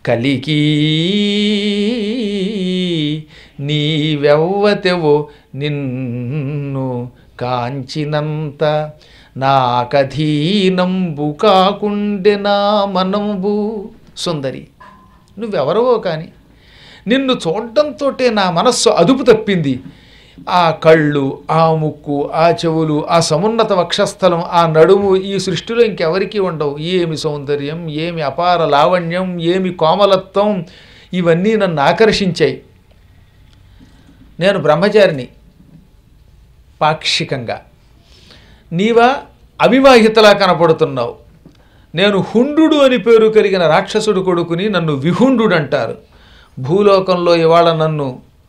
కలికి నీవెవ్వతెవో నిన్ను కాంచినంత నాకధీనంబు కాకుండె నా మనంబు. సుందరి, నువ్వెవరవో కానీ నిన్ను చూడడంతో నా మనస్సు అదుపు తప్పింది. ఆ కళ్ళు, ఆ ముక్కు, ఆ చెవులు, ఆ సమున్నత వక్షస్థలం, ఆ నడుము ఈ సృష్టిలో ఇంకెవరికీ ఉండవు. ఏమి సౌందర్యం, ఏమి అపార లావణ్యం, ఏమి కోమలత్వం, ఇవన్నీ నన్ను ఆకర్షించాయి. నేను బ్రహ్మచారిని పాక్షికంగా, నీవా అవివాహితలా కనపడుతున్నావు. నేను హుండు అని పేరు కలిగిన రాక్షసుడు కొడుకుని, నన్ను విహుండు అంటారు. భూలోకంలో ఇవాళ నన్ను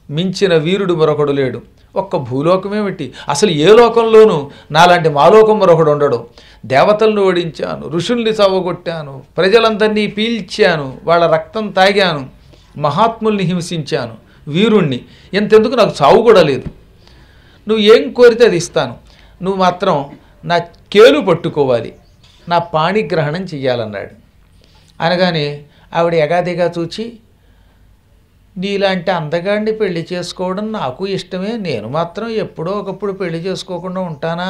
మించిన వీరుడు మరొకడు లేడు. ఒక్క భూలోకమేమిటి, అసలు ఏ లోకంలోనూ నాలాంటి మాలోకం మరొకడు ఉండడు. దేవతలను ఓడించాను, ఋషుల్ని చావగొట్టాను, ప్రజలందరినీ పీల్చాను, వాళ్ళ రక్తం తాగాను, మహాత్ముల్ని హింసించాను, వీరుణ్ణి. ఎంతెందుకు నాకు చావు కూడా లేదు. నువ్వు ఏం కోరితే అది ఇస్తాను. నువ్వు మాత్రం నా కేలు పట్టుకోవాలి, నా పాణిగ్రహణం చెయ్యాలన్నాడు. అనగానే ఆవిడ ఎగాదిగా చూచి, నీలాంటి అందగాడిని పెళ్లి చేసుకోవడం నాకు ఇష్టమే, నేను మాత్రం ఎప్పుడో ఒకప్పుడు పెళ్లి చేసుకోకుండా ఉంటానా?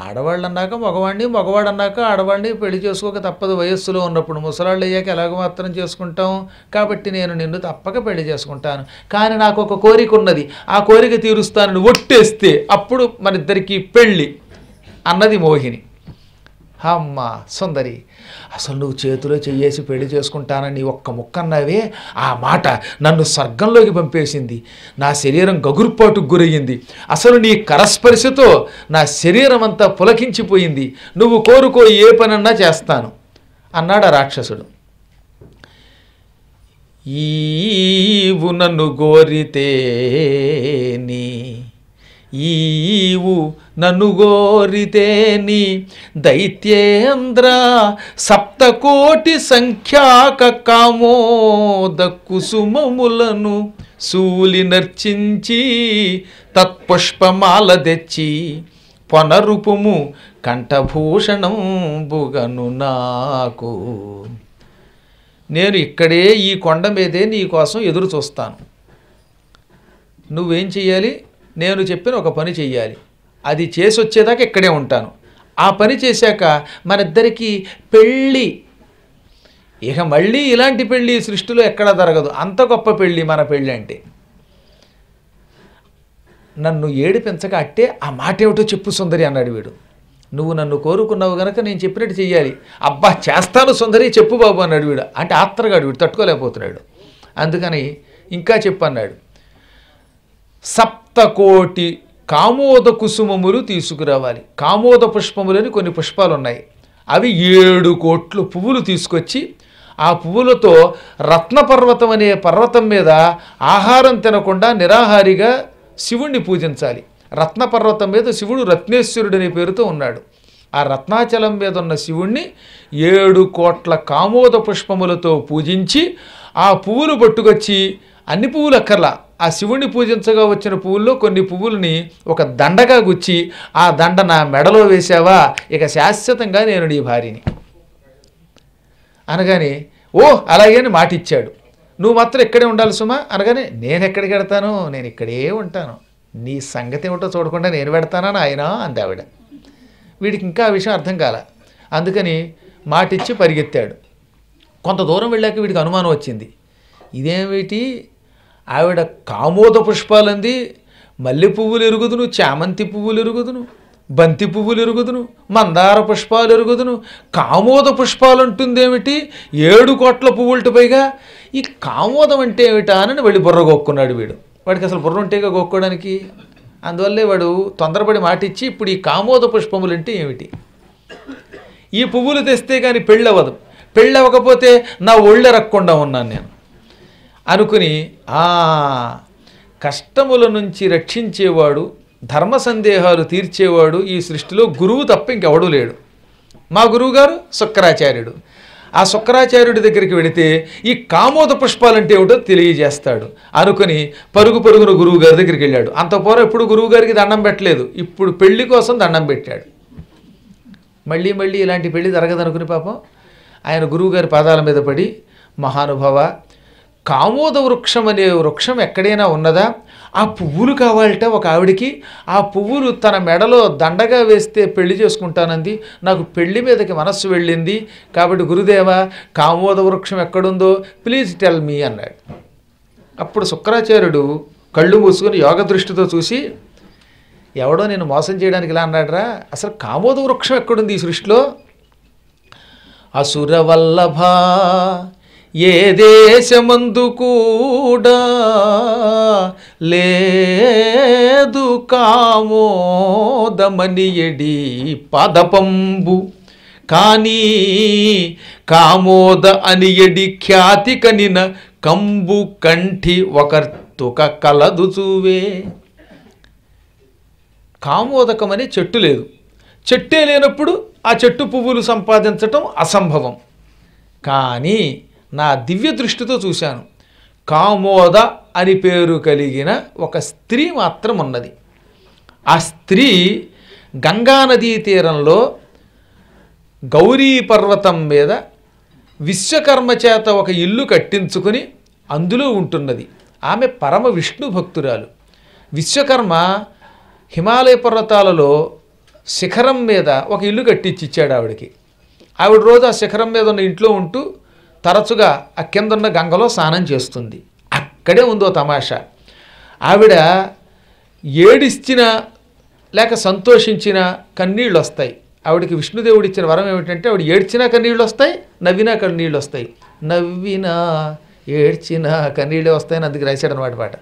ఆడవాళ్ళు అన్నాక మగవాడిని, మగవాడు అన్నాక ఆడవాడిని పెళ్లి చేసుకోక తప్పదు. వయస్సులో ఉన్నప్పుడు ముసలాళ్ళు అయ్యాక ఎలాగ మాత్రం చేసుకుంటాం. కాబట్టి నేను నిన్ను తప్పక పెళ్లి చేసుకుంటాను. కానీ నాకు ఒక కోరిక ఉన్నది, ఆ కోరిక తీరుస్తానని ఒట్టేస్తే అప్పుడు మనిద్దరికీ పెళ్ళి అన్నది మోహిని. అమ్మ సుందరి, అసలు నువ్వు చేతిలో చెయ్యేసి పెళ్లి చేసుకుంటానని ఒక్క ముక్కన్నావే, ఆ మాట నన్ను స్వర్గంలోకి పంపేసింది. నా శరీరం గగుర్పాటుకు గురయ్యింది. అసలు నీ కరస్పర్శతో నా శరీరం అంతా పులకించిపోయింది. నువ్వు కోరుకో, ఏ పనన్నా చేస్తాను అన్నాడు ఆ రాక్షసుడు. ఈవు నన్ను గోరితేని, ఈవు నన్ను గోరితేని దైత్యేంద్ర సప్తకోటి సంఖ్యాక కామోద కుసుమములను శూలి నర్చించి తత్పుష్పమాల తెచ్చి పొనరుపుము కంఠభూషణం బుగను నాకు. నేను ఇక్కడే ఈ కొండ మీదే నీ కోసం ఎదురు చూస్తాను. నువ్వేం చెయ్యాలి? నేను చెప్పిన ఒక పని చెయ్యాలి. అది చేసి వచ్చేదాకా ఇక్కడే ఉంటాను. ఆ పని చేశాక మనిద్దరికీ పెళ్ళి. ఇక మళ్ళీ ఇలాంటి పెళ్ళి సృష్టిలో ఎక్కడా జరగదు. అంత గొప్ప పెళ్ళి మన పెళ్ళి అంటే. నన్ను ఏడిపించక అట్టే ఆ మాట ఏమిటో చెప్పు సుందరి అన్నాడు వీడు. నువ్వు నన్ను కోరుకున్నావు గనక నేను చెప్పినట్టు చెయ్యాలి. అబ్బా చేస్తాను సుందరి, చెప్పు బాబు అన్నాడు వీడు. అంటే ఆత్రగాడు వీడు, తట్టుకోలేకపోతున్నాడు. అందుకని ఇంకా చెప్పు అన్నాడు. సప్తకోటి కామోద కుసుమములు తీసుకురావాలి. కామోద పుష్పములని కొన్ని పుష్పాలు ఉన్నాయి. అవి 7 కోట్ల పువ్వులు తీసుకొచ్చి ఆ పువ్వులతో రత్నపర్వతం అనే పర్వతం మీద ఆహారం తినకుండా నిరాహారిగా శివుణ్ణి పూజించాలి. రత్నపర్వతం మీద శివుడు రత్నేశ్వరుడు అనే పేరుతో ఉన్నాడు. ఆ రత్నాచలం మీద ఉన్న శివుణ్ణి 7 కోట్ల కామోద పుష్పములతో పూజించి ఆ పువ్వులు పట్టుకొచ్చి, అన్ని పువ్వులు అక్కర్లా, ఆ శివుణ్ణి పూజించగా వచ్చిన పువ్వుల్లో కొన్ని పువ్వుల్ని ఒక దండగా గుచ్చి, ఆ దండ నా మెడలో వేసావా ఇక శాశ్వతంగా నేను నీ భార్యని అనగానే, ఓ అలాగే మాటిచ్చాడు. నువ్వు మాత్రం ఇక్కడే ఉండాలి సుమా అనగానే, నేను ఎక్కడికి వెడతాను, నేను ఇక్కడే ఉంటాను, నీ సంగతి ఏమిటో చూడకుండా నేను పెడతానా ఆయన అంది ఆవిడ. వీడికి ఇంకా ఆ విషయం అర్థం కాల. అందుకని మాటిచ్చి పరిగెత్తాడు. కొంత దూరం వెళ్ళాక వీడికి అనుమానం వచ్చింది. ఇదేమిటి, ఆవిడ కామోద పుష్పాలంది, మల్లె పువ్వులు ఎరుగుదును, చామంతి పువ్వులు ఎరుగుదును, బంతి పువ్వులు ఎరుగుదును, మందార పుష్పాలు ఎరుగుదును, కామోద పుష్పాలు అంటుందేమిటి, 7 కోట్ల పువ్వులటి పైగా. ఈ కామోదం అంటే ఏమిటా అని వెళ్ళి బుర్ర గోక్కున్నాడు వీడు. వాడికి అసలు బుర్ర ఉంటేగా గోక్కోవడానికి. అందువల్లే వాడు తొందరపడి మాటిచ్చి, ఇప్పుడు ఈ కామోద పుష్పములు అంటే ఏమిటి, ఈ పువ్వులు తెస్తే కానీ పెళ్ళవదు, పెళ్ళవకపోతే నా ఒళ్ళెరక్కుండా ఉన్నాను నేను అనుకుని, కష్టముల నుంచి రక్షించేవాడు, ధర్మ సందేహాలు తీర్చేవాడు ఈ సృష్టిలో గురువు తప్ప ఇంకెవడూ లేడు. మా గురువుగారు శుక్రాచార్యుడు. ఆ శుక్రాచార్యుడి దగ్గరికి వెళితే ఈ కామోద పుష్పాలంటే ఏమిటో తెలియజేస్తాడు అనుకుని పరుగున గురువుగారి దగ్గరికి వెళ్ళాడు. అంతపూర్వం ఎప్పుడు గురువుగారికి దండం పెట్టలేదు, ఇప్పుడు పెళ్లి కోసం దండం పెట్టాడు. మళ్ళీ ఇలాంటి పెళ్లి జరగదనుకుని పాపం ఆయన గురువుగారి పాదాల మీద పడి, మహానుభావ, కామోద వృక్షం అనే వృక్షం ఎక్కడైనా ఉన్నదా? ఆ పువ్వులు కావాలట ఒక ఆవిడికి. ఆ పువ్వులు తన మెడలో దండగా వేస్తే పెళ్లి చేసుకుంటానంది. నాకు పెళ్లి మీదకి మనస్సు వెళ్ళింది. కాబట్టి గురుదేవ, కామోద వృక్షం ఎక్కడుందో ప్లీజ్ టెల్ మీ అన్నాడు. అప్పుడు శుక్రాచార్యుడు కళ్ళు మూసుకొని యోగ దృష్టితో చూసి, ఎవడో నేను మోసం చేయడానికి ఇలా అన్నాడురా, అసలు కామోద వృక్షం ఎక్కడుంది ఈ సృష్టిలో? అసురవల్లభ ఏ దేశమందు కూడా లేదు కామోదమనియడి పాదపంబు, కానీ కామోద అనియడి ఖ్యాతి కనిన కంబు కంఠి ఒకర్తుక కలదు చూవే. కామోదకమని చెట్టు లేదు. చెట్టే లేనప్పుడు ఆ చెట్టు పువ్వులు సంపాదించటం అసంభవం. కానీ నా దివ్య దృష్టితో చూశాను, కామోద అని పేరు కలిగిన ఒక స్త్రీ మాత్రం ఉన్నది. ఆ స్త్రీ గంగానదీ తీరంలో గౌరీ పర్వతం మీద విశ్వకర్మ చేత ఒక ఇల్లు కట్టించుకుని అందులో ఉంటున్నది. ఆమె పరమ విష్ణు భక్తురాలు. విశ్వకర్మ హిమాలయ పర్వతాలలో శిఖరం మీద ఒక ఇల్లు కట్టించిచ్చాడు ఆవిడకి. ఆవిడ రోజు ఆ శిఖరం మీద ఉన్న ఇంట్లో ఉంటూ తరచుగా ఆ కింద ఉన్న గంగలో స్నానం చేస్తుంది. అక్కడే ఉందో తమాషా. ఆవిడ ఏడిచ్చినా లేక సంతోషించినా కన్నీళ్ళు వస్తాయి. ఆవిడకి విష్ణుదేవుడు ఇచ్చిన వరం ఏమిటంటే, ఆవిడ ఏడ్చినా కన్నీళ్ళు వస్తాయి, నవ్వినా కన్నీళ్ళు వస్తాయి. నవ్వినా ఏడ్చినా కన్నీళ్ళే వస్తాయని అందుకు రాశాడు అన్నమాట పాట.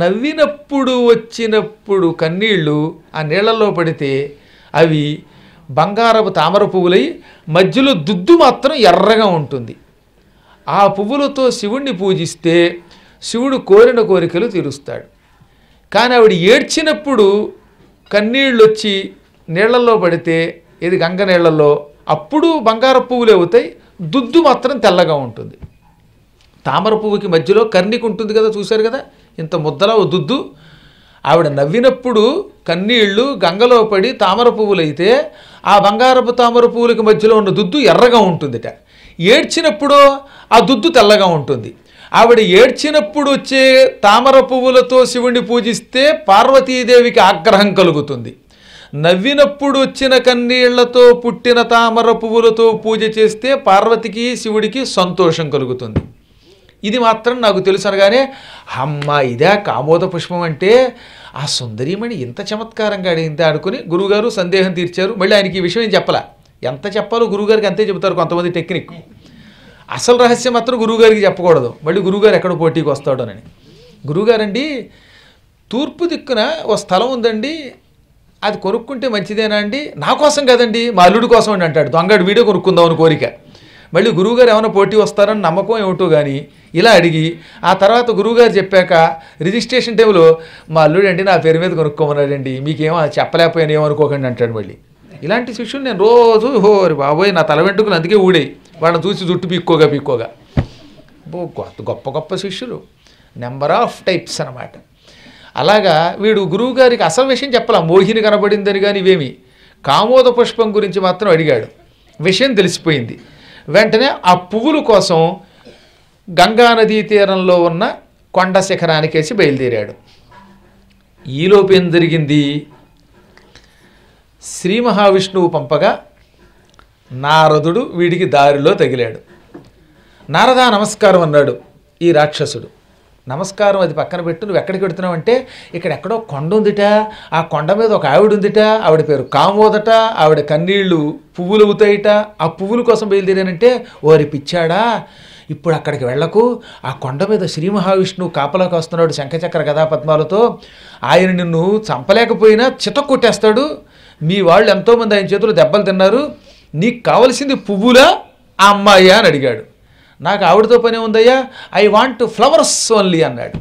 నవ్వినప్పుడు వచ్చినప్పుడు కన్నీళ్ళు ఆ నీళ్లలో పడితే అవి బంగారపు తామర పువ్వులై మధ్యలో దుద్దు మాత్రం ఎర్రగా ఉంటుంది. ఆ పువ్వులతో శివుణ్ణి పూజిస్తే శివుడు కోరిన కోరికలు తీరుస్తాడు. కానీ ఆవిడ ఏడ్చినప్పుడు కన్నీళ్ళు వచ్చి నీళ్లలో పడితే, ఇది గంగ నీళ్లలో, అప్పుడు బంగారపు పువ్వులు అవుతాయి, దుద్దు మాత్రం తెల్లగా ఉంటుంది. తామర పువ్వుకి మధ్యలో కర్ణిక ఉంటుంది కదా, చూశారు కదా, ఇంత ముద్దలా దుద్దు. ఆవిడ నవ్వినప్పుడు కన్నీళ్లు గంగలో పడి తామర పువ్వులైతే ఆ బంగారపు తామర పువ్వులకి మధ్యలో ఉన్న దుద్దు ఎర్రగా ఉంటుందిట. ఏడ్చినప్పుడు ఆ దుద్దు తెల్లగా ఉంటుంది. ఆవిడ ఏడ్చినప్పుడు వచ్చే తామర పువ్వులతో శివుణ్ణి పూజిస్తే పార్వతీదేవికి ఆగ్రహం కలుగుతుంది. నవ్వినప్పుడు వచ్చిన కన్నీళ్లతో పుట్టిన తామర పువ్వులతో పూజ చేస్తే పార్వతికి శివుడికి సంతోషం కలుగుతుంది. ఇది మాత్రం నాకు తెలుసు అనగానే, అమ్మ ఇదే కామోద పుష్పం అంటే, ఆ సుందరీమణి ఇంత చమత్కారంగా అడిగింది అనుకుని గురువుగారు సందేహం తీర్చారు. మళ్ళీ ఆయనకి ఈ విషయం చెప్పలా. ఎంత చెప్పాలో గురువుగారికి అంతే చెబుతారు కొంతమంది టెక్నిక్. అసలు రహస్యం మాత్రం గురువుగారికి చెప్పకూడదు, మళ్ళీ గురువుగారు ఎక్కడ పోటీకి వస్తాడోనని. గురువుగారండి, తూర్పు దిక్కున ఓ స్థలం ఉందండి, అది కొనుక్కుంటే మంచిదేనా అండి? నా కోసం కదండి, మా అల్లుడి కోసం అండి అంటాడు. దొంగడు వీడియో కొనుక్కుందామని కోరిక. మళ్ళీ గురువుగారు ఏమైనా పోటీ వస్తారని నమ్మకం ఏమిటో కానీ ఇలా అడిగి, ఆ తర్వాత గురువుగారు చెప్పాక రిజిస్ట్రేషన్ టైంలో మా అల్లుడు అండి నా పేరు మీద కొనుక్కోమన్నాడండి, మీకేమో చెప్పలేకపోయాను ఏమనుకోకండి అంటాడు. మళ్ళీ ఇలాంటి శిష్యులు నేను రోజు హోరి బాబోయ్ నా తల వెంట్రుకలు అందుకే ఊడేయి, వాళ్ళని చూసి జుట్టు పీక్కోగా గొప్ప గొప్ప శిష్యులు, నెంబర్ ఆఫ్ టైప్స్ అన్నమాట. అలాగా వీడు గురువుగారికి అసలు విషయం చెప్పాల, మోహిని కనబడిందని కానీ ఇవేమి, కామోద పుష్పం గురించి మాత్రం అడిగాడు. విషయం తెలిసిపోయింది. వెంటనే ఆ పువ్వుల కోసం గంగానదీ తీరంలో ఉన్న కొండ శిఖరానికేసి బయలుదేరాడు. ఈలోపు ఏం జరిగింది? శ్రీ మహావిష్ణువు పంపగా నారదుడు వీడికి దారిలో తగిలాడు. నారదా నమస్కారం అన్నాడు ఈ రాక్షసుడు. నమస్కారం అది పక్కన పెట్టు, నువ్వు ఎక్కడికి వెడుతున్నావు అంటే, ఇక్కడెక్కడో కొండ ఉందిట, ఆ కొండ మీద ఒక ఆవిడ ఉందిట, ఆవిడ పేరు కామోదట, ఆవిడ కన్నీళ్లు పువ్వులు అవుతాయిట, ఆ పువ్వుల కోసం బయలుదేరానంటే, ఓరి పిచ్చాడా ఇప్పుడు అక్కడికి వెళ్ళకు, ఆ కొండ మీద శ్రీ మహావిష్ణువు కాపలాకి వస్తున్నాడు శంఖచక్ర గదాపద్మాలతో, ఆయన నిన్ను చంపలేకపోయినా చిత కొట్టేస్తాడు, మీ వాళ్ళు ఎంతోమంది ఆయన చేతులు దెబ్బలు తిన్నారు, నీకు కావలసింది పువ్వులా ఆ అమ్మాయ్యా అని అడిగాడు. నాకు ఆవిడతో పని ఉందయ్యా, ఐ వాంట్ ఫ్లవర్స్ ఓన్లీ అన్నాడు.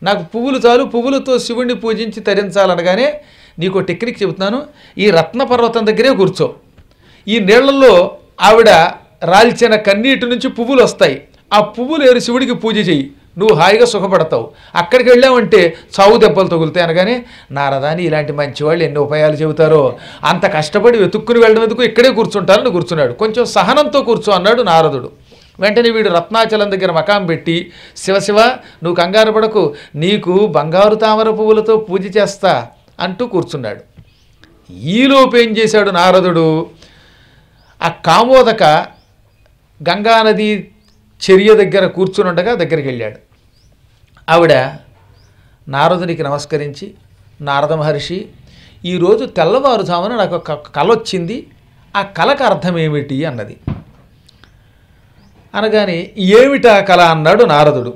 నాకు పువ్వులు చాలు, పువ్వులతో శివుణ్ణి పూజించి తరించాలనగానే, నీకు టెక్నిక్ చెబుతున్నాను, ఈ రత్న పర్వతం దగ్గరే కూర్చో, ఈ నీళ్లలో ఆవిడ రాల్చిన కన్నీటి నుంచి పువ్వులు వస్తాయి, ఆ పువ్వులు ఏరు శివుడికి పూజ చెయ్యి, నువ్వు హాయిగా సుఖపడతావు. అక్కడికి వెళ్ళావంటే చావు దెబ్బలు తగులుతాయి అనగానే నారదాని ఇలాంటి మంచివాళ్ళు ఎన్ని ఉపాయాలు చెబుతారో, అంత కష్టపడి వెతుక్కుని వెళ్ళడం ఎందుకు, ఇక్కడే కూర్చుంటారని కూర్చున్నాడు. కొంచెం సహనంతో కూర్చో అన్నాడు నారదుడు. వెంటనే వీడు రత్నాచలం దగ్గర మకాం పెట్టి, శివశివ నువ్వు కంగారు పడకు, నీకు బంగారు తామర పువ్వులతో పూజ చేస్తా అంటూ కూర్చున్నాడు. ఈలోపు ఏం చేశాడు నారదుడు, ఆ కామోదక గంగానది చర్య దగ్గర కూర్చునుండగా దగ్గరికి వెళ్ళాడు. ఆవిడ నారదునికి నమస్కరించి, నారద మహర్షి ఈరోజు తెల్లవారుజామున నాకు ఒక కల వచ్చింది, ఆ కళకు అర్థం ఏమిటి అన్నది. అనగానే ఏమిటా కళ అన్నాడు నారదుడు.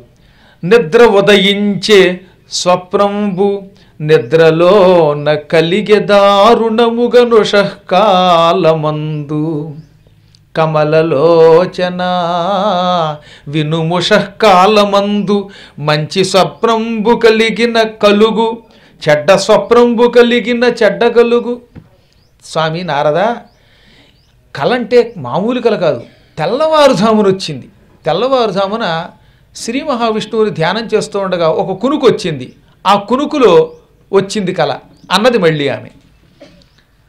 నిద్ర ఉదయించే స్వప్నంబు నిద్రలోన కలిగే దారుణముగ నుషకాలమందు కమలలోచన వినుముషకాలమందు మంచి స్వప్నంబు కలిగిన కలుగు, చెడ్డ స్వప్నంబు కలిగిన చెడ్డ కలుగు. స్వామి నారద, కళ అంటే మామూలు కళ కాదు, తెల్లవారుజామున వచ్చింది. తెల్లవారుజామున శ్రీ మహావిష్ణువుని ధ్యానం చేస్తూ ఉండగా ఒక కునుకు వచ్చింది, ఆ కునుకులో వచ్చింది కళ అన్నది మళ్ళీ ఆమె.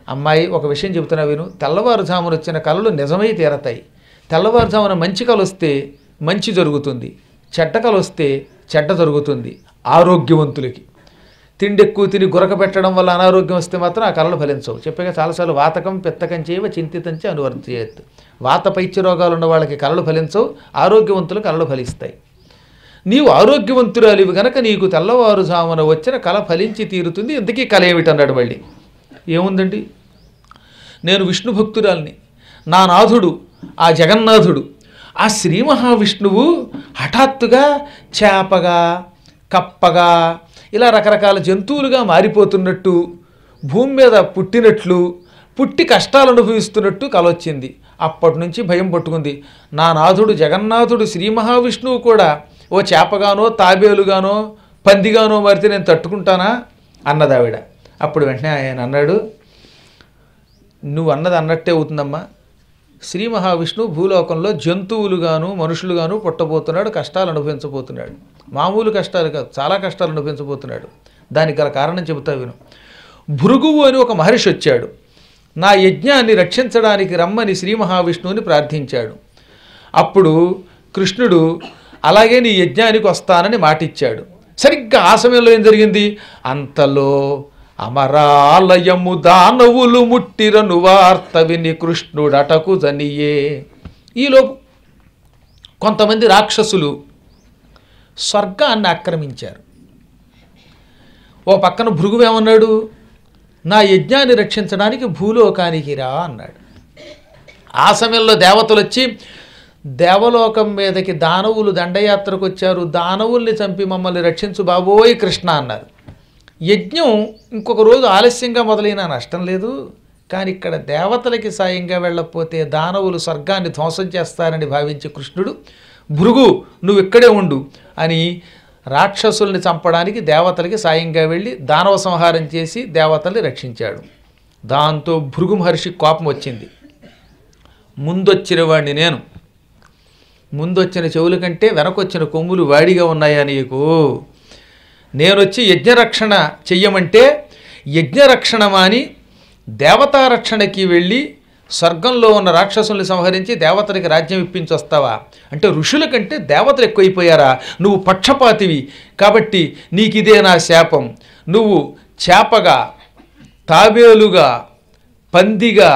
అమ్మాయి ఒక విషయం చెబుతున్నా విను, తెల్లవారుజామున వచ్చిన కళలు నిజమై తీరతాయి. తెల్లవారుజామున మంచి కళ వస్తే మంచి జరుగుతుంది, చెడ్డ కళ వస్తే చెడ్డ జరుగుతుంది ఆరోగ్యవంతులకి. తిండి ఎక్కువ తిని గురక పెట్టడం వల్ల అనారోగ్యం వస్తే మాత్రం ఆ కళలు ఫలించవు. చెప్పాక చాలాసార్లు వాతకం పిత్తకం చేయవ చింతితంచే అనువర్తయేత్. వాత పైత్య రోగాలు ఉన్న వాళ్ళకి కళలు ఫలించవు, ఆరోగ్యవంతులు కళలు ఫలిస్తాయి. నీవు ఆరోగ్యవంతురాలివి గనక నీకు తెల్లవారుజామున వచ్చిన కళ ఫలించి తీరుతుంది. ఇంతకీ కళ ఏమిటన్నాడు మళ్ళీ. ఏముందండి, నేను విష్ణు భక్తురాల్ని, నా నాథుడు ఆ జగన్నాథుడు ఆ శ్రీ మహావిష్ణువు హఠాత్తుగా చేపగా కప్పగా ఇలా రకరకాల జంతువులుగా మారిపోతున్నట్టు, భూమి మీద పుట్టినట్లు, పుట్టి కష్టాలు అనుభవిస్తున్నట్టు కల వచ్చింది. అప్పటి నుంచి భయం పట్టుకుంది. నా నాథుడు జగన్నాథుడు శ్రీ మహావిష్ణువు కూడా ఓ చేపగానో తాబేలుగానో పందిగానో మారితే నేను తట్టుకుంటానా అన్నది ఆవిడ. అప్పుడు వెంటనే ఆయన అన్నాడు, నువ్వు అన్నది అన్నట్టే అవుతుందమ్మా. శ్రీ మహావిష్ణువు భూలోకంలో జంతువులుగాను మనుషులుగాను పుట్టబోతున్నాడు, కష్టాలు అనుభవించబోతున్నాడు. మామూలు కష్టాలు కాదు, చాలా కష్టాలు అనుభవించబోతున్నాడు. దానికి గల కారణం చెబుతా విను. భృగువు అని ఒక మహర్షి వచ్చాడు, నా యజ్ఞాన్ని రక్షించడానికి రమ్మని శ్రీ మహావిష్ణువుని ప్రార్థించాడు. అప్పుడు కృష్ణుడు అలాగే నీ యజ్ఞానికి వస్తానని మాటిచ్చాడు. సరిగ్గా ఆ సమయంలో ఏం జరిగింది, అంతలో అమరాలయము దానవులు ముట్టిరను వార్త విని కృష్ణుడటకు జనియే. ఈలోపు కొంతమంది రాక్షసులు స్వర్గాన్ని ఆక్రమించారు. ఓ పక్కన భృగువేమన్నాడు, నా యజ్ఞాన్ని రక్షించడానికి భూలోకానికి రా అన్నాడు. ఆ సమయంలో దేవతలు వచ్చి, దేవలోకం మీదకి దానవులు దండయాత్రకు వచ్చారు, దానవుల్ని చంపి మమ్మల్ని రక్షించు బాబోయ్ కృష్ణ అన్నారు. యజ్ఞం ఇంకొక రోజు ఆలస్యంగా మొదలైన నష్టం లేదు, కానీ ఇక్కడ దేవతలకి సాయంగా వెళ్ళకపోతే దానవులు స్వర్గాన్ని ధ్వంసం చేస్తారని భావించి కృష్ణుడు, భృగు నువ్వు ఇక్కడే ఉండు అని రాక్షసుల్ని చంపడానికి దేవతలకి సాయంగా వెళ్ళి దానవ సంహారం చేసి దేవతల్ని రక్షించాడు. దాంతో భృగు మహర్షి కోపం వచ్చింది. ముందొచ్చిన వాడిని నేను, ముందొచ్చిన చెవుల కంటే వెనకొచ్చిన కొమ్ములు వాడిగా ఉన్నాయా నీకు? నేనొచ్చి యజ్ఞరక్షణ చెయ్యమంటే యజ్ఞరక్షణ మాని దేవతారక్షణకి వెళ్ళి స్వర్గంలో ఉన్న రాక్షసుల్ని సంహరించి దేవతలకి రాజ్యం ఇప్పించి వస్తావా అంటే, ఋషుల కంటే దేవతలు ఎక్కువైపోయారా? నువ్వు పక్షపాతివి కాబట్టి నీకిదే నా శాపం. నువ్వు చేపగా తాబేలుగా పందిగా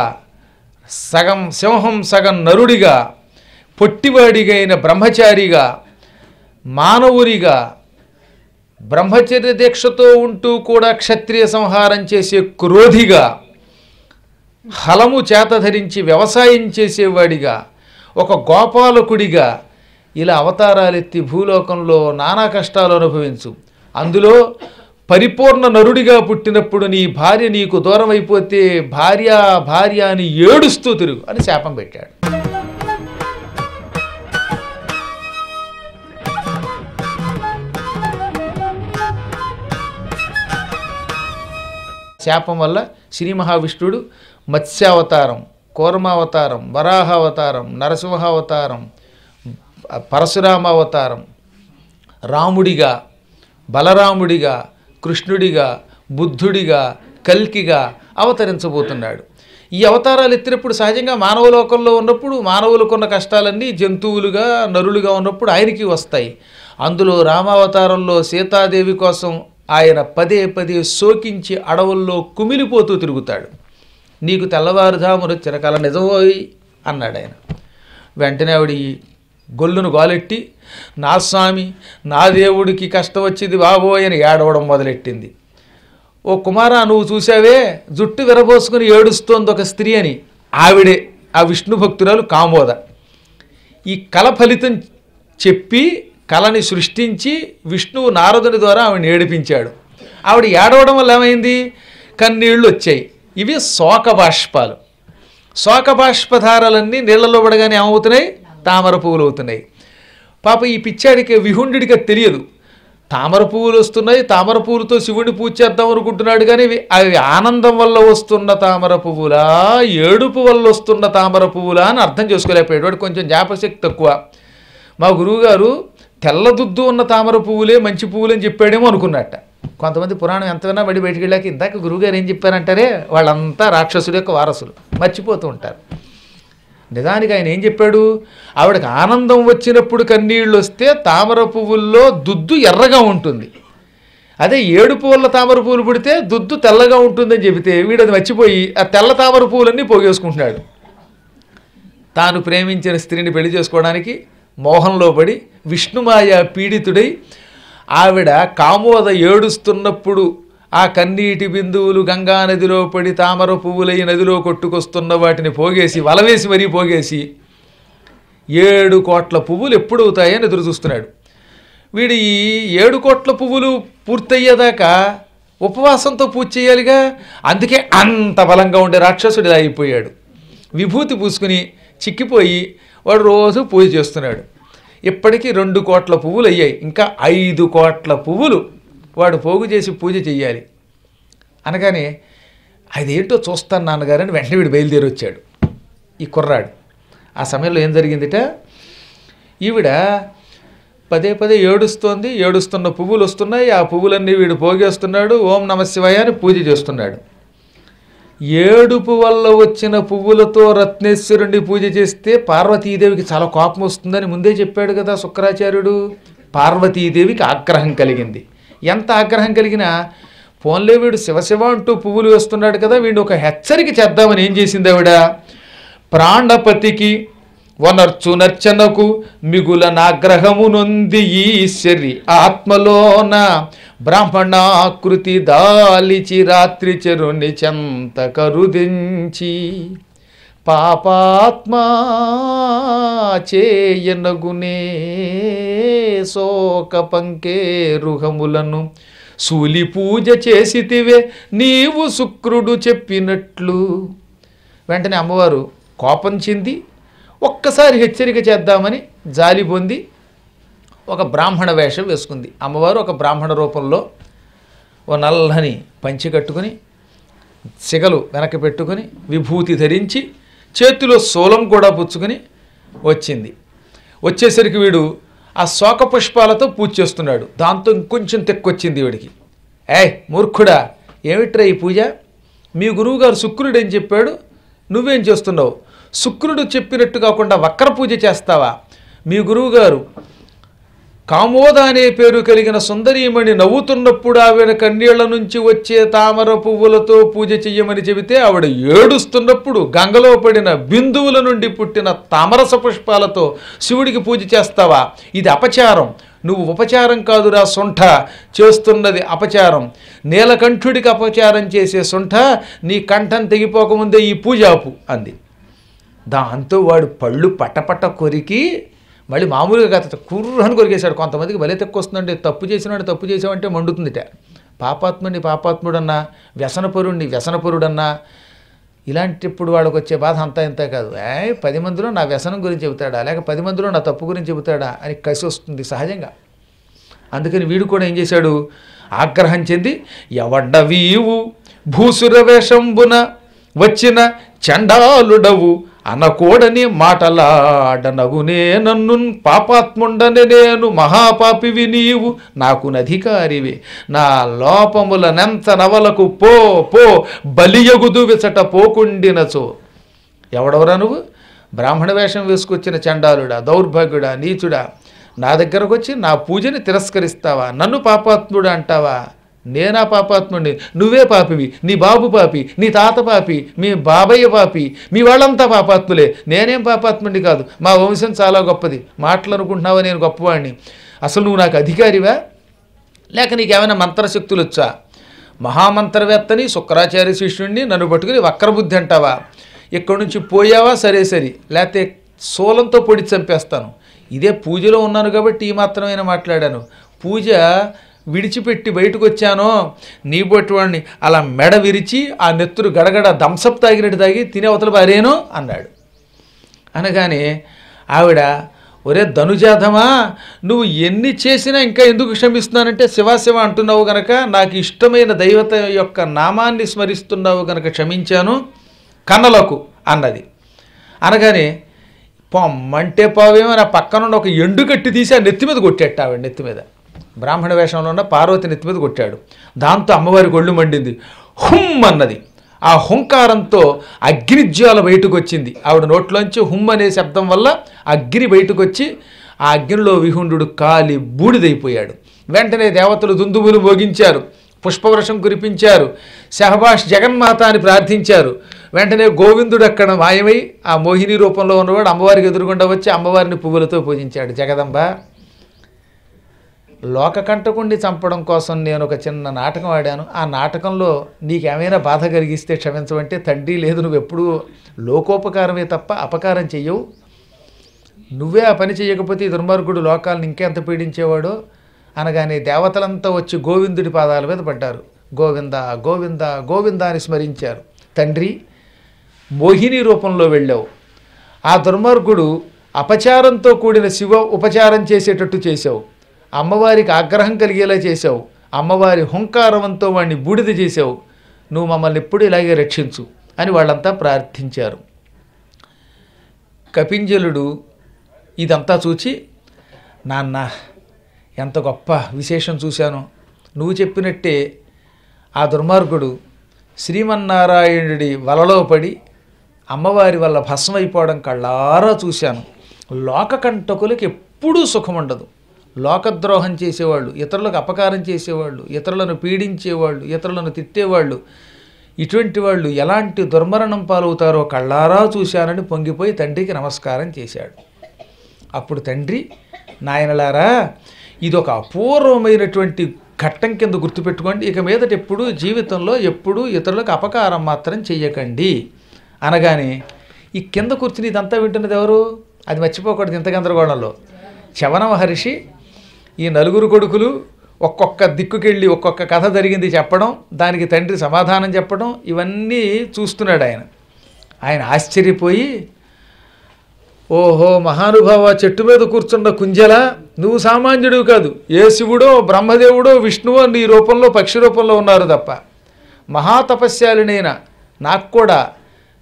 సగం సింహం సగం నరుడిగా పొట్టివాడిగైన బ్రహ్మచారిగా మానవునిగా బ్రహ్మచర్య దీక్షతో ఉంటూ కూడా క్షత్రియ సంహారం చేసే క్రోధిగా, హలము చేత ధరించి వ్యవసాయం చేసేవాడిగా, ఒక గోపాలకుడిగా ఇలా అవతారాలెత్తి భూలోకంలో నానా కష్టాలు అనుభవించు. అందులో పరిపూర్ణ నరుడిగా పుట్టినప్పుడు నీ భార్య నీకు దూరం అయిపోతే భార్య భార్య అని ఏడుస్తూ తిరుగు అని శాపం పెట్టాడు. శాపం వల్ల శ్రీ మహావిష్ణుడు మత్స్యావతారం, కూర్మావతారం, వరాహావతారం, నరసింహావతారం, పరశురామావతారం, రాముడిగా, బలరాముడిగా, కృష్ణుడిగా, బుద్ధుడిగా, కల్కిగా అవతరించబోతున్నాడు. ఈ అవతారాలు ఎత్తినప్పుడు సహజంగా మానవ లోకంలో ఉన్నప్పుడు మానవులకున్న కష్టాలన్నీ జంతువులుగా, నరులుగా ఉన్నప్పుడు ఆయనకి వస్తాయి. అందులో రామావతారంలో సీతాదేవి కోసం ఆయన పదే పదే శోకించి అడవుల్లో కుమిలిపోతూ తిరుగుతాడు. నీకు తెల్లవారుజామున చిరకాల నిజమోయ్ అన్నాడు ఆయన. వెంటనే ఆవిడ గొల్లును గోలెట్టి, నా స్వామి, నా దేవుడికి కష్టం వచ్చింది బాబోయ్ అని ఏడవడం మొదలెట్టింది. ఓ కుమారా, నువ్వు చూసావే జుట్టు విరబోసుకుని ఏడుస్తోంది ఒక స్త్రీ అని. ఆవిడే ఆ విష్ణు భక్తురాలు కామోద. ఈ కళ ఫలితం చెప్పి కళని సృష్టించి విష్ణువు నారదుని ద్వారా ఆవిడని ఏడిపించాడు. ఆవిడ ఏడవడం వల్ల ఏమైంది? కన్నీళ్లు వచ్చాయి. ఇవి శోకబాష్పాలు. శోకబాష్పధారాలన్నీ నీళ్లలో పడగానే ఏమవుతున్నాయి? తామర పువ్వులు అవుతున్నాయి. పాప ఈ పిచ్చాడికి విహుండికి తెలియదు. తామర పువ్వులు వస్తున్నాయి, తామర పువ్వులతో శివుడిని పూజ చేద్దాం అనుకుంటున్నాడు. కానీ అవి ఆనందం వల్ల వస్తున్న తామర పువ్వులా, ఏడుపు వల్ల వస్తున్న తామర పువ్వులా అని అర్థం చేసుకోలేకపోయాడు. వాడు కొంచెం జ్ఞాపశక్తి తక్కువ. మా గురువుగారు తెల్లదుద్దు ఉన్న తామర పువ్వులే మంచి పువ్వులు అని చెప్పాడేమో అనుకున్నట్ట. కొంతమంది పురాణం ఎంతైనా బడి బయటికి వెళ్ళాక ఇందాక గురువుగారు ఏం చెప్పారంటారే, వాళ్ళంతా రాక్షసుల యొక్క వారసులు, మర్చిపోతూ ఉంటారు. నిజానికి ఆయన ఏం చెప్పాడు? ఆవిడకి ఆనందం వచ్చినప్పుడు కన్నీళ్ళు వస్తే తామర పువ్వుల్లో దుద్దు ఎర్రగా ఉంటుంది. అదే ఏడుపు వల్ల తామర పువ్వులు పుడితే దుద్దు తెల్లగా ఉంటుందని చెబితే వీడు అది మర్చిపోయి ఆ తెల్ల తామర పువ్వులన్నీ పోగేసుకుంటున్నాడు. తాను ప్రేమించిన స్త్రీని పెళ్లి చేసుకోవడానికి మోహంలో పడి విష్ణుమాయ పీడితుడై ఆవిడ కామోద ఏడుస్తున్నప్పుడు ఆ కన్నీటి బిందువులు గంగా నదిలో పడి తామర పువ్వులై నదిలో కొట్టుకొస్తున్న వాటిని పోగేసి వలవేసి మరీ పోగేసి 7 కోట్ల పువ్వులు ఎప్పుడు అవుతాయని ఎదురు చూస్తున్నాడు. వీడు ఈ 7 కోట్ల పువ్వులు పూర్తయ్యేదాకా ఉపవాసంతో పూజ చేయాలిగా. అందుకే అంత బలంగా ఉండే రాక్షసుడు ఇలా అయిపోయాడు. విభూతి పూసుకుని చిక్కిపోయి వాడు రోజు పూజ చేస్తున్నాడు. ఇప్పటికీ 2 కోట్ల పువ్వులు అయ్యాయి. ఇంకా 5 కోట్ల పువ్వులు వాడు పోగు చేసి పూజ చెయ్యాలి. అనగానే అదేంటో చూస్తాను నాన్నగారని వెంటనే వీడు బయలుదేరి వచ్చాడు ఈ కుర్రాడు. ఆ సమయంలో ఏం జరిగిందిట, ఈవిడ పదే పదే ఏడుస్తోంది. ఏడుస్తున్న పువ్వులు వస్తున్నాయి. ఆ పువ్వులన్నీ వీడు పోగేస్తున్నాడు. ఓం నమ శివాయ అని పూజ చేస్తున్నాడు. ఏడుపు వల్ల వచ్చిన పువ్వులతో రత్నేశ్వరుణ్ణి పూజ చేస్తే పార్వతీదేవికి చాలా కోపం వస్తుందని ముందే చెప్పాడు కదా శుక్రాచార్యుడు. పార్వతీదేవికి ఆగ్రహం కలిగింది. ఎంత ఆగ్రహం కలిగినా పోన్లే వీడు శివశివ అంటూ పువ్వులు వేస్తున్నాడు కదా, వీడు ఒక హెచ్చరిక చేద్దామని ఏం చేసింది ఆవిడ, ప్రాణపతికి వనర్చు నర్చనకు మిగుల నాగ్రహము నొంది ఈశ్వరి ఆత్మలోన బ్రాహ్మణాకృతి దాలిచి రాత్రి చెరుని చెంత కరుదించి పాపాత్మా చేయనగునే శోక పంకేరుహములను శూలి పూజ చేసితివే నీవు శుక్రుడు చెప్పినట్లు. వెంటనే అమ్మవారు కోపం చెంది ఒక్కసారి హెచ్చరిక చేద్దామని జాలి పొంది ఒక బ్రాహ్మణ వేషం వేసుకుంది. అమ్మవారు ఒక బ్రాహ్మణ రూపంలో ఓ నల్లని పంచి కట్టుకుని సిగలు వెనక పెట్టుకుని విభూతి ధరించి చేతిలో శూలం కూడా పుచ్చుకొని వచ్చింది. వచ్చేసరికి వీడు ఆ శోక పుష్పాలతో పూజ చేస్తున్నాడు. దాంతో ఇంకొంచెం తెక్కొచ్చింది వీడికి. మూర్ఖుడా, ఏమిట్రా ఈ పూజ? మీ గురువుగారు శుక్రుడు ఏం చెప్పాడు, నువ్వేం చేస్తున్నావు? శుక్రుడు చెప్పినట్టు కాకుండా వక్ర పూజ చేస్తావా? మీ గురువుగారు కామోద అనే పేరు కలిగిన సుందరీమణి నవ్వుతున్నప్పుడు ఆవిడ కన్నీళ్ల నుంచి వచ్చే తామర పువ్వులతో పూజ చెయ్యమని చెబితే ఆవిడ ఏడుస్తున్నప్పుడు గంగలో పడిన బిందువుల నుండి పుట్టిన తామరస పుష్పాలతో శివుడికి పూజ చేస్తావా? ఇది అపచారం. నువ్వు ఉపచారం కాదురా సొంఠ, చేస్తున్నది అపచారం. నీలకంఠుడికి అపచారం చేసే సొంఠ, నీ కంఠం తెగిపోకముందే ఈ పూజ ఆపు అంది. దాంతో వాడు పళ్ళు పట్టపట్ట కొరికి మళ్ళీ మామూలుగా కాదు కుర్రని కొరికేశాడు. కొంతమందికి భలే తక్కువ వస్తుందండి. తప్పు చేసినాడు తప్పు చేసామంటే మండుతుందిట. పాపాత్ముడిని పాపాత్ముడన్నా, వ్యసనపరుడిని వ్యసనపరుడన్నా, ఇలాంటిప్పుడు వాళ్ళకి వచ్చే బాధ అంతా ఇంత కాదు. 10 మందిలో నా వ్యసనం గురించి చెబుతాడా, లేక 10 మందిలో నా తప్పు గురించి చెబుతాడా అని కసి వస్తుంది సహజంగా. అందుకని వీడు కూడా ఏం చేశాడు, ఆగ్రహం చెంది ఎవడ్డవీవు భూసుర వేషంబున వచ్చిన చండాలుడవు అనకూడని మాటలాడనగునే నన్ను పాపాత్ముండని నేను మహాపాపివి నీవు నాకు నధికారివి నా లోపములనెంత నవలకు పో పో బలియగుదు విచట పోకుండినచో. ఎవడవరా నువ్వు? బ్రాహ్మణ వేషం వేసుకొచ్చిన చండాలుడా, దౌర్భాగ్యుడా, నీచుడా, నా దగ్గరకు వచ్చి నా పూజని తిరస్కరిస్తావా? నన్ను పాపాత్ముడు అంటావా? నేనా పాపాత్ముడిని? నువ్వే పాపివి, నీ బాబు పాపి, నీ తాత పాపి, మీ బాబయ్య పాపి, మీ వాళ్ళంతా పాపాత్ములే. నేనేం పాపాత్ముడిని కాదు, మా వంశం చాలా గొప్పది. మాటలు అనుకుంటున్నావా నేను గొప్పవాడిని? అసలు నువ్వు నాకు అధికారివా? లేక నీకేమైనా మంత్రశక్తులు వచ్చా? మహామంత్రవేత్తని, శుక్రాచార్య శిష్యుడిని నన్ను పట్టుకుని వక్రబుద్ధి అంటావా? ఇక్కడి నుంచి పోయావా సరే సరి, లేకపోతే శూలంతో పొడి చంపేస్తాను. ఇదే పూజలో ఉన్నాను కాబట్టి ఈ మాత్రమైనా మాట్లాడాను. పూజ విడిచిపెట్టి బయటకు వచ్చానో నీ బొట్టువాడిని అలా మెడ విరిచి ఆ నెత్తురు గడగడ దంసప్ తాగినట్టు తాగి తినే అవతల భార్యేనో అన్నాడు. అనగానే ఆవిడ, ఒరే ధనుజాధమా, నువ్వు ఎన్ని చేసినా ఇంకా ఎందుకు క్షమిస్తున్నానంటే శివ అంటున్నావు గనక, నాకు ఇష్టమైన దైవత యొక్క నామాన్ని స్మరిస్తున్నావు గనక క్షమించాను కన్నలకు అన్నది. అనగానే పొమ్మంటే పావేమో నా పక్కనున్న ఒక ఎండు కట్టి తీసి ఆ నెత్తి మీద కొట్టేట. ఆవిడ నెత్తి మీద, బ్రాహ్మణ వేషంలో ఉన్న పార్వతి నెత్తి మీద కొట్టాడు. దాంతో అమ్మవారి ఒళ్ళు మండింది. హుమ్ అన్నది. ఆ హుంకారంతో అగ్నిజ్వాల బయటకు వచ్చింది. ఆవిడ నోట్లోంచి హుమ్ అనే శబ్దం వల్ల అగ్ని బయటకు వచ్చి ఆ అగ్నిలో విహుండు కాలి బూడిదైపోయాడు. వెంటనే దేవతలు దుందుబులు మోగించారు, పుష్పవృషం కురిపించారు, శహబాష్ జగన్మాత అని ప్రార్థించారు. వెంటనే గోవిందుడు అక్కడ మాయమై ఆ మోహిని రూపంలో ఉన్నవాడు అమ్మవారికి ఎదురుగుండా వచ్చి అమ్మవారిని పువ్వులతో పూజించాడు. జగదంబ, లోకకంటకుణ్ణి చంపడం కోసం నేను ఒక చిన్న నాటకం ఆడాను. ఆ నాటకంలో నీకేమైనా బాధ కలిగిస్తే క్షమించమంటే, తండ్రి లేదు, నువ్వెప్పుడూ లోకోపకారమే తప్ప అపకారం చెయ్యవు. నువ్వే ఆ పని చేయకపోతే ఈ దుర్మార్గుడు లోకాలను ఇంకెంత పీడించేవాడో అనగానే దేవతలంతా వచ్చి గోవిందుడి పాదాల మీద పడ్డారు. గోవింద గోవింద గోవింద అని స్మరించారు. తండ్రి, మోహిని రూపంలో వెళ్ళావు, ఆ దుర్మార్గుడు అపచారంతో కూడిన శివ ఉపచారం చేసేటట్టు చేశావు, అమ్మవారికి ఆగ్రహం కలిగేలా చేశావు, అమ్మవారి హుంకారవంతో వాడిని బూడిద చేశావు, నువ్వు మమ్మల్ని ఎప్పుడు ఇలాగే రక్షించు అని వాళ్ళంతా ప్రార్థించారు. కపింజలుడు ఇదంతా చూచి, నాన్న ఎంత గొప్ప విశేషం చూశాను, నువ్వు చెప్పినట్టే ఆ దుర్మార్గుడు శ్రీమన్నారాయణుడి వలలో పడి అమ్మవారి వల్ల భస్మైపోవడం కళ్ళారా చూశాను. లోకకంటకులకు ఎప్పుడూ సుఖం ఉండదు. లోకద్రోహం చేసేవాళ్ళు, ఇతరులకు అపకారం చేసేవాళ్ళు, ఇతరులను పీడించేవాళ్ళు, ఇతరులను తిట్టేవాళ్ళు, ఇటువంటి వాళ్ళు ఎలాంటి దుర్మరణం పాలవుతారో కళ్ళారా చూశానని పొంగిపోయి తండ్రికి నమస్కారం చేశాడు. అప్పుడు తండ్రి, నాయనలారా, ఇదొక అపూర్వమైనటువంటి ఘట్టం కింద గుర్తుపెట్టుకోండి. ఇక మీదట ఎప్పుడు జీవితంలో ఎప్పుడూ ఇతరులకు అపకారం మాత్రం చెయ్యకండి అనగానే ఈ కింద కూర్చుని ఇదంతా వింటున్నది ఎవరు? అది మర్చిపోకూడదు. ఇంత గందరగోళంలో చవన మహర్షి ఈ నలుగురు కొడుకులు ఒక్కొక్క దిక్కుకెళ్ళి ఒక్కొక్క కథ జరిగింది చెప్పడం, దానికి తండ్రి సమాధానం చెప్పడం, ఇవన్నీ చూస్తున్నాడు ఆయన. ఆయన ఆశ్చర్యపోయి, ఓహో మహానుభావ, చెట్టు మీద కూర్చున్న కుంజల, నువ్వు సామాన్యుడు కాదు. ఏ శివుడో బ్రహ్మదేవుడో విష్ణువో నీ రూపంలో పక్షి రూపంలో ఉన్నారు తప్ప. మహాతపస్యాలినైనా నాకు కూడా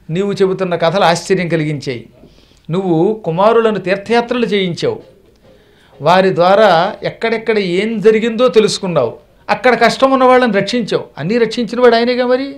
నీవు చెబుతున్న కథలు ఆశ్చర్యం కలిగించాయి. నువ్వు కుమారులను తీర్థయాత్రలు చేయించావు, వారి ద్వారా ఎక్కడెక్కడ ఏం జరిగిందో తెలుసుకున్నావు, అక్కడ కష్టం ఉన్న వాళ్ళని రక్షించావు. అన్నీ రక్షించిన వాడు ఆయనేగా మరి.